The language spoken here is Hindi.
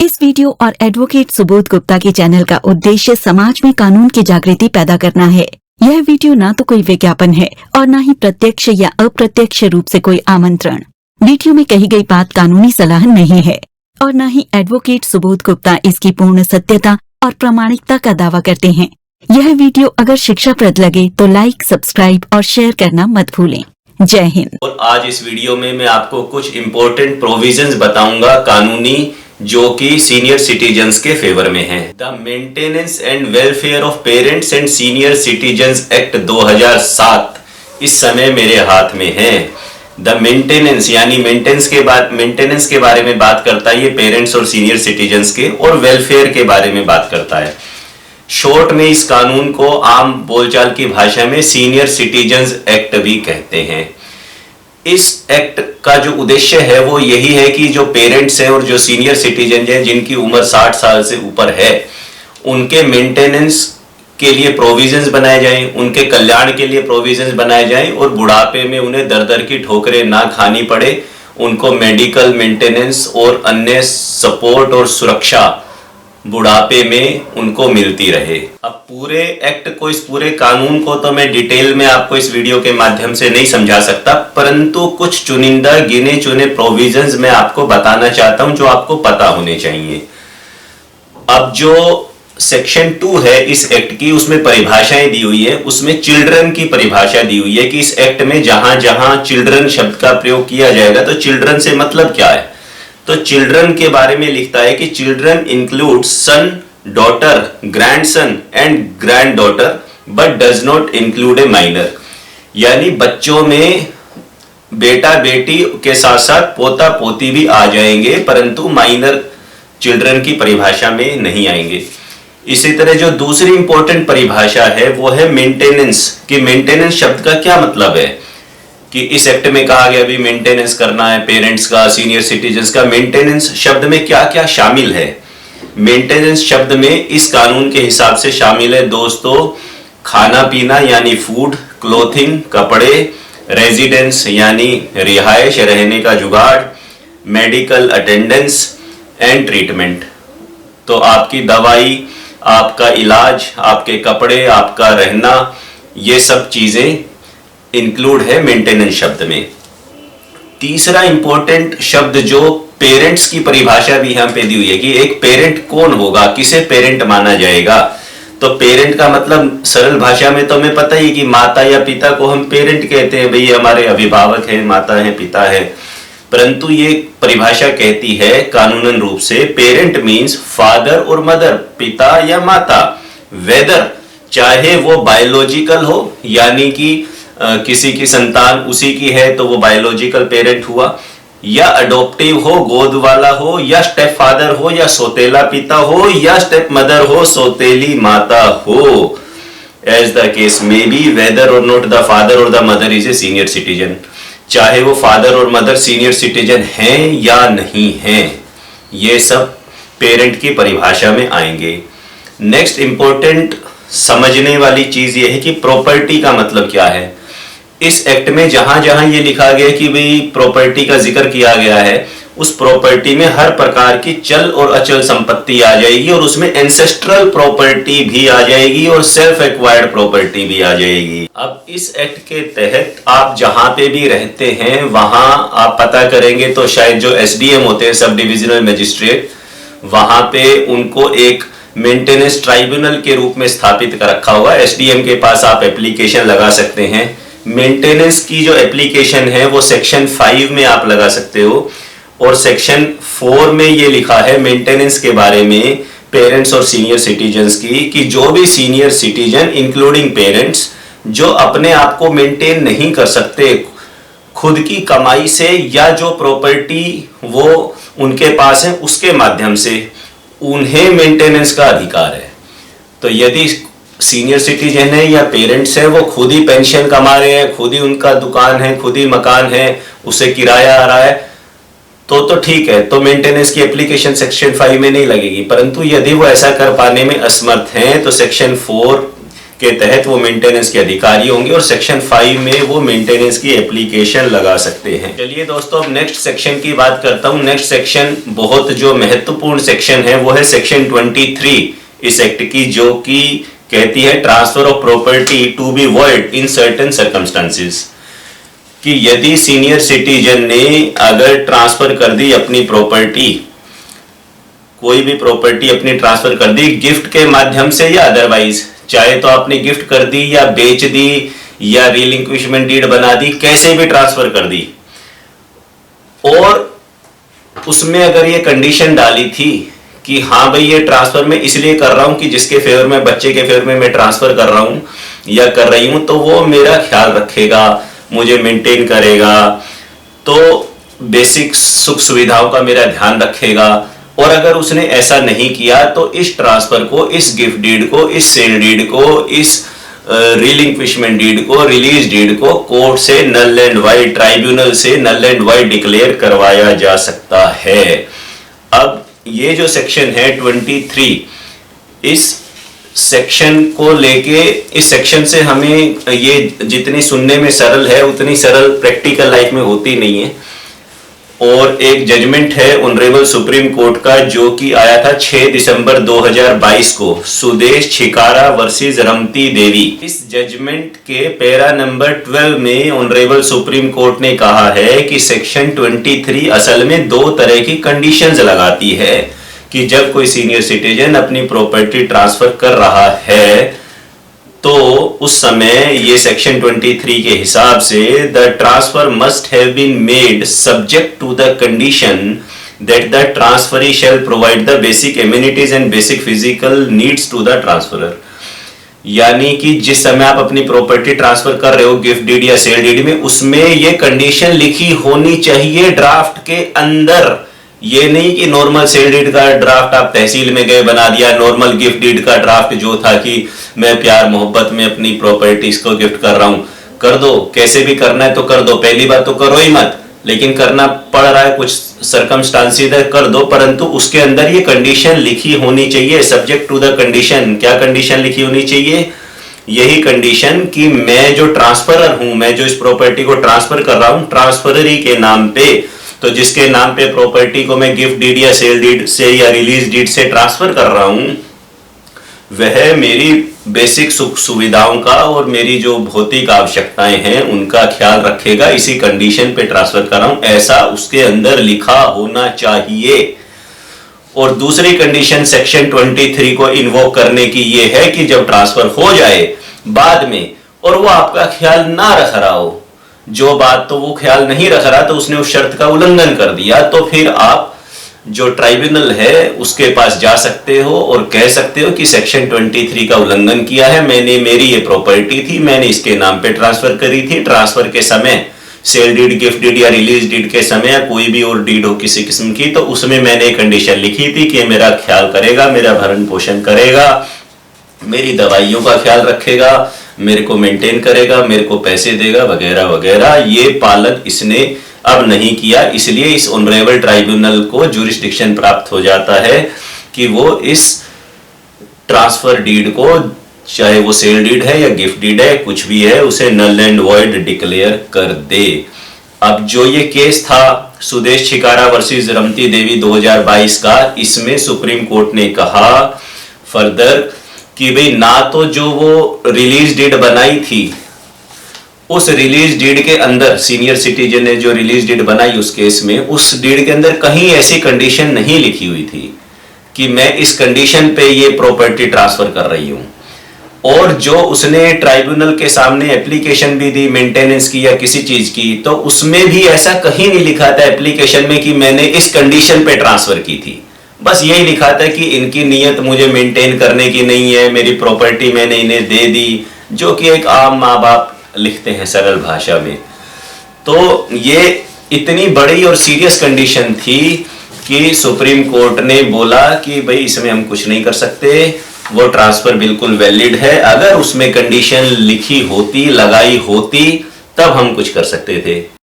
इस वीडियो और एडवोकेट सुबोध गुप्ता के चैनल का उद्देश्य समाज में कानून की जागृति पैदा करना है। यह वीडियो ना तो कोई विज्ञापन है और न ही प्रत्यक्ष या अप्रत्यक्ष रूप से कोई आमंत्रण। वीडियो में कही गई बात कानूनी सलाह नहीं है और न ही एडवोकेट सुबोध गुप्ता इसकी पूर्ण सत्यता और प्रामाणिकता का दावा करते हैं। यह वीडियो अगर शिक्षाप्रद लगे तो लाइक, सब्सक्राइब और शेयर करना मत भूलें। जय हिंद। और आज इस वीडियो में मैं आपको कुछ इम्पोर्टेंट प्रोविजंस बताऊंगा कानूनी, जो कि सीनियर सिटीजन्स के फेवर में है। The maintenance and welfare of parents and senior citizens act 2007 इस समय मेरे हाथ में है। द मेंटेनेंस यानी मेंटेनेंस के बारे में बात करता है ये पेरेंट्स और सीनियर सिटीजन्स के, और वेलफेयर के बारे में बात करता है। शॉर्ट में इस कानून को आम बोलचाल की भाषा में सीनियर सिटीजन्स एक्ट भी कहते हैं। इस एक्ट का जो उद्देश्य है वो यही है कि जो पेरेंट्स हैं और जो सीनियर सिटीजन हैं जिनकी उम्र 60 साल से ऊपर है, उनके मेंटेनेंस के लिए प्रोविजंस बनाए जाएं, उनके कल्याण के लिए प्रोविजंस बनाए जाएं और बुढ़ापे में उन्हें दर दर की ठोकरें ना खानी पड़े। उनको मेडिकल मेंटेनेंस और अन्य सपोर्ट और सुरक्षा बुढ़ापे में उनको मिलती रहे। अब पूरे एक्ट को, इस पूरे कानून को तो मैं डिटेल में आपको इस वीडियो के माध्यम से नहीं समझा सकता, परंतु कुछ चुनिंदा गिने चुने प्रोविजंस मैं आपको बताना चाहता हूं जो आपको पता होने चाहिए। अब जो सेक्शन 2 है इस एक्ट की, उसमें परिभाषाएं दी हुई है। उसमें चिल्ड्रन की परिभाषा दी हुई है कि इस एक्ट में जहां जहां चिल्ड्रन शब्द का प्रयोग किया जाएगा तो चिल्ड्रन से मतलब क्या है। तो चिल्ड्रन के बारे में लिखता है कि children include son, daughter, grandson and granddaughter but does not include a minor. यानी बच्चों में बेटा बेटी के साथ साथ पोता पोती भी आ जाएंगे, परंतु माइनर चिल्ड्रन की परिभाषा में नहीं आएंगे। इसी तरह जो दूसरी इंपॉर्टेंट परिभाषा है वो है मेंटेनेंस। कि मेंटेनेंस शब्द का क्या मतलब है, कि इस एक्ट में कहा गया भी मेंटेनेंस करना है पेरेंट्स का, सीनियर सिटीजन्स का। मेंटेनेंस शब्द में क्या क्या शामिल है? मेंटेनेंस शब्द में इस कानून के हिसाब से शामिल है दोस्तों, खाना पीना यानी फूड, क्लोथिंग कपड़े, रेजिडेंस यानी रिहाइश रहने का जुगाड़, मेडिकल अटेंडेंस एंड ट्रीटमेंट। तो आपकी दवाई, आपका इलाज, आपके कपड़े, आपका रहना, ये सब चीजें इंक्लूड है मेंटेनेंस शब्द में। तीसरा इंपॉर्टेंट शब्द जो पेरेंट्स की परिभाषा भी यहां पे दी हुई है कि एक पेरेंट कौन होगा, किसे पेरेंट माना जाएगा। तो पेरेंट का मतलब सरल भाषा में तो हमें पता ही कि माता या पिता को हम पेरेंट कहते हैं, भाई हमारे अभिभावक हैं, माता है, पिता है। परंतु ये परिभाषा कहती है कानूनन रूप से पेरेंट मीन्स फादर और मदर, पिता या माता, वेदर चाहे वो बायोलॉजिकल हो यानी कि किसी की संतान उसी की है तो वो बायोलॉजिकल पेरेंट हुआ, या अडॉप्टिव हो, गोद वाला हो, या स्टेप फादर हो, या सौतेला पिता हो, या स्टेप मदर हो, सौतेली माता हो। As the case may be, whether और नॉट द फादर और the mother is a senior citizen. चाहे वो फादर और मदर सीनियर सिटीजन हैं या नहीं हैं, ये सब पेरेंट की परिभाषा में आएंगे। नेक्स्ट इंपॉर्टेंट समझने वाली चीज ये है कि प्रॉपर्टी का मतलब क्या है। इस एक्ट में जहां जहां ये लिखा गया कि भाई प्रॉपर्टी का जिक्र किया गया है, उस प्रॉपर्टी में हर प्रकार की चल और अचल संपत्ति आ जाएगी, और उसमें एंसेस्ट्रल प्रॉपर्टी भी आ जाएगी और सेल्फ एक्वायर्ड प्रॉपर्टी भी आ जाएगी। अब इस एक्ट के तहत आप जहां पे भी रहते हैं वहां आप पता करेंगे तो शायद जो SDM होते हैं, सब डिविजनल मजिस्ट्रेट, वहां पे उनको एक मेंटेनेंस ट्राइब्यूनल के रूप में स्थापित कर रखा हुआ है। SDM के पास आप एप्लीकेशन लगा सकते हैं। मेंटेनेंस की जो एप्लीकेशन है वो सेक्शन 5 में आप लगा सकते हो, और सेक्शन 4 में ये लिखा है मेंटेनेंस के बारे में पेरेंट्स और सीनियर सिटीजन्स की, कि जो भी सीनियर सिटीजन इंक्लूडिंग पेरेंट्स जो अपने आप को मेंटेन नहीं कर सकते खुद की कमाई से, या जो प्रॉपर्टी वो उनके पास है उसके माध्यम से, उन्हें मेंटेनेंस का अधिकार है। तो यदि सीनियर सिटीजन है या पेरेंट्स है, वो खुद ही पेंशन कमा रहे हैं, खुद ही उनका दुकान है, खुद ही मकान है, उसे किराया आ रहा है, तो ठीक है, तो मेंटेनेंस की एप्लीकेशन सेक्शन 5 में नहीं लगेगी। परंतु यदि वो ऐसा कर पाने में असमर्थ हैं तो सेक्शन 4 के तहत वो मेंटेनेंस के अधिकारी होंगे और सेक्शन 5 में वो मेंटेनेंस की एप्लीकेशन लगा सकते हैं। चलिए दोस्तों, अब नेक्स्ट सेक्शन की बात करता हूँ। नेक्स्ट सेक्शन बहुत जो महत्वपूर्ण सेक्शन है वो है सेक्शन 23 इस एक्ट की, जो कि कहती है transfer of property to be void in certain circumstances, कि यदि सीनियर सिटीजन ने अगर ट्रांसफर कर दी अपनी प्रॉपर्टी, कोई भी प्रॉपर्टी अपनी ट्रांसफर कर दी गिफ्ट के माध्यम से या अदरवाइज, चाहे तो आपने गिफ्ट कर दी या बेच दी या रिलिंक्विशमेंट डीड बना दी, कैसे भी ट्रांसफर कर दी, और उसमें अगर ये कंडीशन डाली थी कि हाँ भाई ये ट्रांसफर मैं इसलिए कर रहा हूं कि जिसके फेवर में, बच्चे के फेवर में मैं ट्रांसफर कर रहा हूं या कर रही हूं, तो वो मेरा ख्याल रखेगा, मुझे मेंटेन करेगा, तो बेसिक सुख सुविधाओं का मेरा ध्यान रखेगा। और अगर उसने ऐसा नहीं किया तो इस ट्रांसफर को, इस गिफ्ट डीड को, इस सेल डीड को, इस रिलिंक्विशमेंट डीड को, रिलीज डीड को कोर्ट से नल एंड वाइड, ट्राइब्यूनल से नल एंड वाइड डिक्लेयर करवाया जा सकता है। अब ये जो सेक्शन है 23, इस सेक्शन को लेके, इस सेक्शन से हमें ये जितनी सुनने में सरल है उतनी सरल प्रैक्टिकल लाइफ में होती नहीं है। और एक जजमेंट है ऑनरेबल सुप्रीम कोर्ट का, जो कि आया था 6 दिसंबर 2022 को, सुदेश छिकारा वर्सेस रमती देवी। इस जजमेंट के पैरा नंबर 12 में ऑनरेबल सुप्रीम कोर्ट ने कहा है कि सेक्शन 23 असल में दो तरह की कंडीशंस लगाती है कि जब कोई सीनियर सिटीजन अपनी प्रॉपर्टी ट्रांसफर कर रहा है तो उस समय ये सेक्शन 23 के हिसाब से the transfer must have been made subject to the condition that the transferee shall provide the basic amenities and basic physical needs to the transferor. यानी कि जिस समय आप अपनी प्रॉपर्टी ट्रांसफर कर रहे हो गिफ्ट डीड या सेल डीड में, उसमें ये कंडीशन लिखी होनी चाहिए ड्राफ्ट के अंदर। ये नहीं कि नॉर्मल सेल डीड का ड्राफ्ट आप तहसील में गए बना दिया, नॉर्मल गिफ्ट डीड का ड्राफ्ट जो था कि मैं प्यार मोहब्बत में अपनी प्रॉपर्टीज को गिफ्ट कर रहा हूं, कर दो, कैसे भी करना है तो कर दो, पहली बात तो करो ही मत, लेकिन करना पड़ रहा है कुछ सर्कमस्टांसेस है कर दो, परंतु उसके अंदर ये कंडीशन लिखी होनी चाहिए सब्जेक्ट टू द कंडीशन। क्या कंडीशन लिखी होनी चाहिए? यही कंडीशन कि मैं जो ट्रांसफरर हूं, मैं जो इस प्रॉपर्टी को ट्रांसफर कर रहा हूं ट्रांसफररी के नाम पे, तो जिसके नाम पे प्रॉपर्टी को मैं गिफ्ट डीड या सेल डीड से या रिलीज डीड से ट्रांसफर कर रहा हूं, वह मेरी बेसिक सुख सुविधाओं का और मेरी जो भौतिक आवश्यकताएं हैं उनका ख्याल रखेगा, इसी कंडीशन पे ट्रांसफर कर रहा हूं, ऐसा उसके अंदर लिखा होना चाहिए। और दूसरी कंडीशन सेक्शन 23 को इन्वोक करने की ये है कि जब ट्रांसफर हो जाए बाद में और वो आपका ख्याल ना रख रहा हो, जो बात तो वो ख्याल नहीं रख रहा तो उसने उस शर्त का उल्लंघन कर दिया, तो फिर आप जो ट्राइब्यूनल है उसके पास जा सकते हो और कह सकते हो कि सेक्शन 23 का उल्लंघन किया है, मैंने, मेरी ये प्रॉपर्टी थी, मैंने इसके नाम पे ट्रांसफर करी थी, ट्रांसफर के समय सेल डीड, गिफ्ट डीड या रिलीज डीड के समय या कोई भी और डीड हो किसी किस्म की, तो उसमें मैंने कंडीशन लिखी थी कि मेरा ख्याल करेगा, मेरा भरण पोषण करेगा, मेरी दवाइयों का ख्याल रखेगा, मेरे को मेंटेन करेगा, मेरे को पैसे देगा, वगैरह वगैरह। ये पालन इसने अब नहीं किया, इसलिए इस ऑनरेबल ट्राइब्यूनल को ज्यूरिसडिक्शन प्राप्त हो जाता है कि वो इस ट्रांसफर डीड को, चाहे वो सेल डीड है या गिफ्ट डीड है, कुछ भी है, उसे नल एंड वॉइड डिक्लेयर कर दे। अब जो ये केस था सुदेश छिकारा वर्सेस रमती देवी 2022 का, इसमें सुप्रीम कोर्ट ने कहा फर्दर कि भाई ना तो जो वो रिलीज डीड बनाई थी, उस रिलीज डीड के अंदर सीनियर सिटीजन ने जो रिलीज डीड बनाई उस केस में, उस डीड के अंदर कहीं ऐसी कंडीशन नहीं लिखी हुई थी कि मैं इस कंडीशन पे ये प्रॉपर्टी ट्रांसफर कर रही हूं। और जो उसने ट्राइब्यूनल के सामने एप्लीकेशन भी दी मेंटेनेंस की या किसी चीज की, तो उसमें भी ऐसा कहीं नहीं लिखा था एप्लीकेशन में कि मैंने इस कंडीशन पे ट्रांसफर की थी। बस यही लिखा था कि इनकी नीयत मुझे मेंटेन करने की नहीं है, मेरी प्रॉपर्टी मैंने इन्हें दे दी, जो कि एक आम माँ बाप लिखते हैं सरल भाषा में। तो ये इतनी बड़ी और सीरियस कंडीशन थी कि सुप्रीम कोर्ट ने बोला कि भाई इसमें हम कुछ नहीं कर सकते, वो ट्रांसफर बिल्कुल वैलिड है। अगर उसमें कंडीशन लिखी होती, लगाई होती, तब हम कुछ कर सकते थे।